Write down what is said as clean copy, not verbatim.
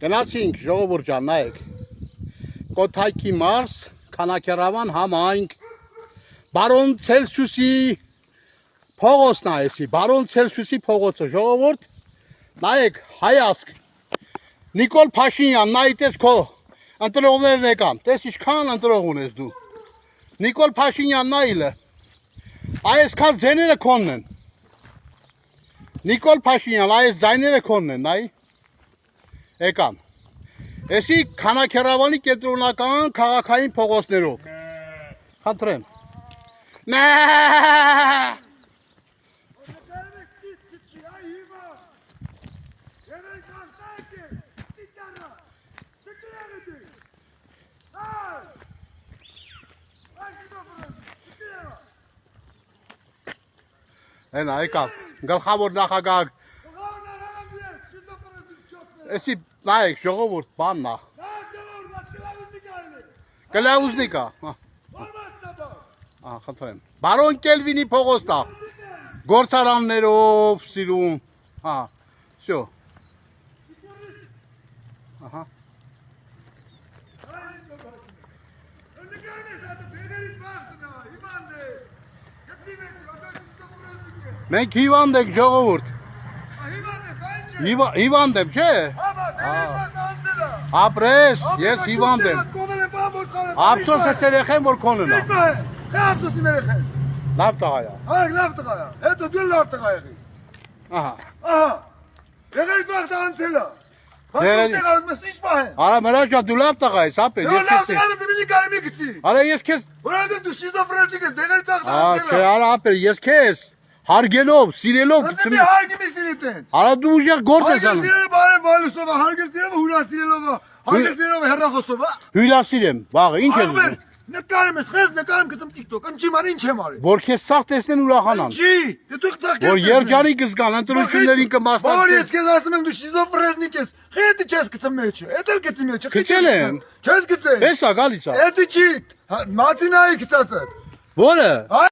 Գնացինք ժողովուրդ ջան, նայեք։ Կոթայքի մարզ, Քանաքեռավան համայնք, Բարոն Ցելսիուսի փողոցն է էսի, Բարոն Ցելսիուսի փողոցը, ժողովուրդ, նայեք, հայացք։ Նիկոլ Փաշինյան, նայ տես քո ընտրողներն եկան, տես ինչքան ընտրող ունես դու։ Նիկոլ Փաշինյան, նայիլը, այսքան ձեները քոնն են։ Նիկոլ Փաշինյան, այս ձայները քոնն են, նայ։ Եկան։ Էսի Քանաքեռավանի կենտրոնական քաղաքային փողոցներով։ Խնդրեմ։ Այնա եկավ, գլխավոր նախագահ։ Էսի նայեք, ժողովուրդ բանն է։ Կլավուզնիկ է։ Խնդրեմ։ Բարոն Կելվինի փողոցն է։ Գործարաններով սիրում։ Հա, всё։ Ահա։ Մենք հիվանդ ենք ժողովուրդ։ Հիվանդ եմ, չէ։ Ապրես, ես հիվանդ եմ։ Ափսոս ես երեխեն, որ քոնն է։ Ափսոս իմ երեխեն։ Լավ տղա է։ Այ լավ տղա է։ Հետո դու լավ տղա եղի։ Ահա։ Ահա։ Եղել վաղ անցել է։ Բայց տղա ուզում ինչ պահեն։ Արա մրա ջան, դու լավ տղա ես, ապե, ես լավ քեզ։ տղա դու մի կարմի գցի։ Արա ես քեզ։ Որովհետև դու շիզոֆրենիկ ես, դեղերի տղա Չէ, անցել է։ արա ապե, ես քեզ հարգելով, սիրելով Դու մի հարգի մի սիրի տենց։ Արա դու ուժեղ գործ ես անում։ Հարգել բարը վալուսով, հարգել հուրասիրելով, հարգել հեռախոսով։ Հյուրասիր եմ, վաղը, ինչ ես ուզում։ Նկարում ես, խես նկարում գցում TikTok, ընչի ման ինչ եմ արի։ Որ քեզ սաղ տեսնեն ուրախանան։ Չի, դու տղա։ Որ երջանիկ կզգան, ընտրություններին Բավարի կմասնակցեն։ ես քեզ ասում եմ դու շիզոֆրենիկ ես։ Խետի չես գցում մեջը։ Էդ էլ գցի մեջը։ Գցել եմ։ Չես գցել։ Էս է գալիս է։ Էդի չի։ Մացինայի գծած է։ Որը։